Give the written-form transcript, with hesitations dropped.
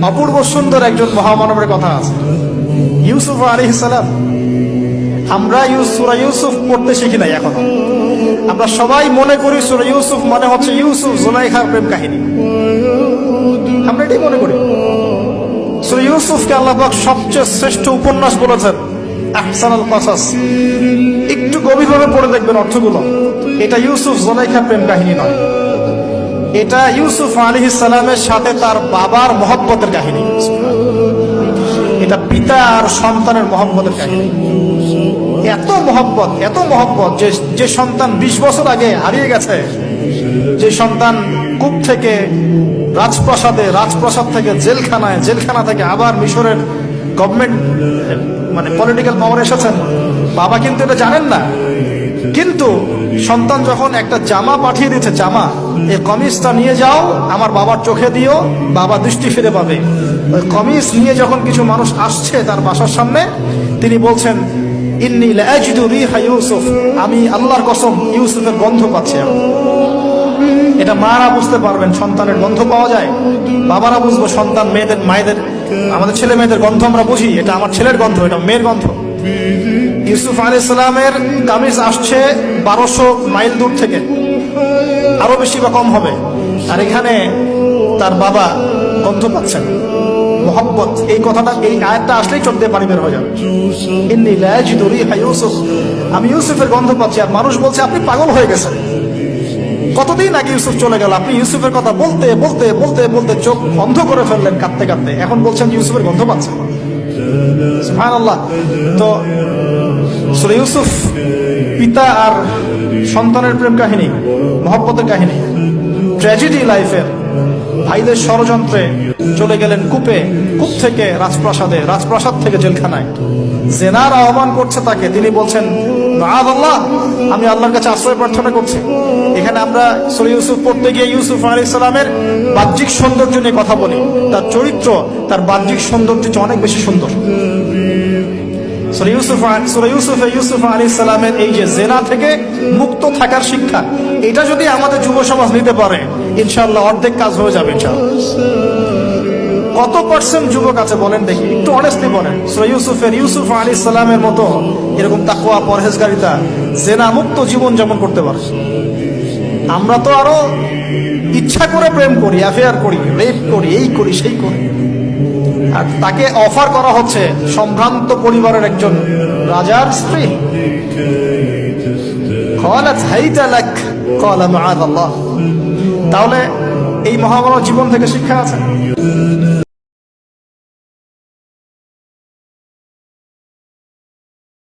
অপূর্ব সুন্দর একজন মহামানবের কথা আছে, ইউসুফ আলাইহিস সালাম। আমরা সূরা ইউসুফ পড়তে শিখি নাই এখনো। আমরা সবাই মনে করি সূরা ইউসুফ মানে হচ্ছে ইউসুফ জুলাইখার প্রেম কাহিনী, আমরা এটাই মনে করি। সূরা ইউসুফকে আল্লাহ পাক সবচেয়ে শ্রেষ্ঠ উপন্যাস বলেছেন, আহসানুল কসাস। একটু গভীরভাবে পড়ে দেখবেন অর্থগুলো। এটা ইউসুফ জুলাইখার প্রেম কাহিনী নয়, এটা ইউসুফ আলাইহিস সালামের সাথে তার বাবার মহব্বতের কাহিনী। এটা পিতা আর সন্তানের মহব্বতের কাহিনী। এত মহব্বত যে সন্তান 20 বছর আগে হারিয়ে গেছে, যে সন্তান কূপ থেকে রাজপ্রাসাদে, রাজপ্রাসাদ থেকে জেলখানায়, জেলখানা থেকে আবার মিশরের গভর্নমেন্ট মানে পলিটিক্যাল পাওয়ার এসেছেন। বাবা কিন্তু এটা জানেন না, কিন্তু সন্তান যখন একটা জামা পাঠিয়ে দিচ্ছে, জামা, এই কমিজটা নিয়ে যাও, আমার বাবার চোখে দিও, বাবা দৃষ্টি ফিরে পাবে। ওই কমিজ নিয়ে যখন কিছু মানুষ আসছে তার বাসার সামনে, তিনি বলছেন, ইন্নী লাআজিদু রিহা ইউসুফ, আমি আল্লাহর কসম ইউসুফের গন্ধ পাচ্ছি। এটা মারা বুঝতে পারবেন, সন্তানের গন্ধ পাওয়া যায়। বাবারা বুঝবো, সন্তান মায়েদের আমাদের ছেলে মেয়েদের গন্ধ আমরা বুঝি, এটা আমার ছেলের গন্ধ, এটা মেয়ের গন্ধ। ইউসুফ আলাইহিস সালামের কামিজ আসছে 1200 মাইল দূর থেকে, আরো বেশি বা কম হবে, আর এখানে তার বাবা গন্ধ পাচ্ছেন। মহব্বত, এই কথাটা, এই আয়াতটা আসলেই চোখ দিয়ে পানি বের হয়ে যাবে। ইন্নী লাআজিদু রিহা ইউসুফ, আমি ইউসুফের গন্ধ পাচ্ছি। আর মানুষ বলছে আপনি পাগল হয়ে গেছেন, কতদিন আগে ইউসুফ চলে গেল, আপনি ইউসুফের কথা বলতে বলতে বলতে বলতে চোখ বন্ধ করে ফেললেন কাঁদতে কাঁদতে, এখন বলছেন ইউসুফের গন্ধ পাচ্ছেন। সুবহানাল্লাহ। তো সূরা ইউসুফ পিতা আর সন্তানের প্রেম কাহিনী, মহব্বতের কাহিনী, ট্র্যাজেডি লাইফের। ভাইদের ষড়যন্ত্রে চলে গেলেন কূপে, কূপ থেকে রাজপ্রাসাদে, রাজপ্রাসাদ থেকে জেলখানায়। জেনার আহ্বান করছে তাকে, তিনি বলছেন, মাআযাল্লাহ, আমি আল্লাহর কাছে আশ্রয় প্রার্থনা করছি। এখানে আমরা সূরা ইউসুফ পড়তে গিয়ে ইউসুফ আলাইহিস সালামের বাহ্যিক সৌন্দর্য নিয়ে কথা বলি, তার চরিত্র, তার বাহ্যিক সৌন্দর্য অনেক বেশি সুন্দর। সূরা ইউসুফ আলাইহিস সালামের এই যে জেনা থেকে মুক্ত থাকার শিক্ষা, এটা যদি আমাদের যুব সমাজ নিতে পারে, ইনশাআল্লাহ অর্ধেক কাজ হয়ে যাবে ইনশাআল্লাহ। কত পার্সেন্ট যুবক আছে বলেন দেখি, একটু অনেস্টলি বলেন, সূরা ইউসুফ আলাইহিস সালামের মতো এরকম তাকওয়া, পরহেজগারিতা, জেনা মুক্ত জীবন যেমন করতে পারে। আমরা তো আরো ইচ্ছা করে প্রেম করি, অ্যাফেয়ার করি, রেপ করি, এই করি সেই করি। আর তাকে অফার করা হচ্ছে সম্ভ্রান্ত পরিবারের একজন রাজার স্ত্রী। ক্বালাত হাইতা লাক ক্বালা মাআযাল্লাহ। তাহলে এই মহামানব জীবন থেকে শিক্ষা আছে।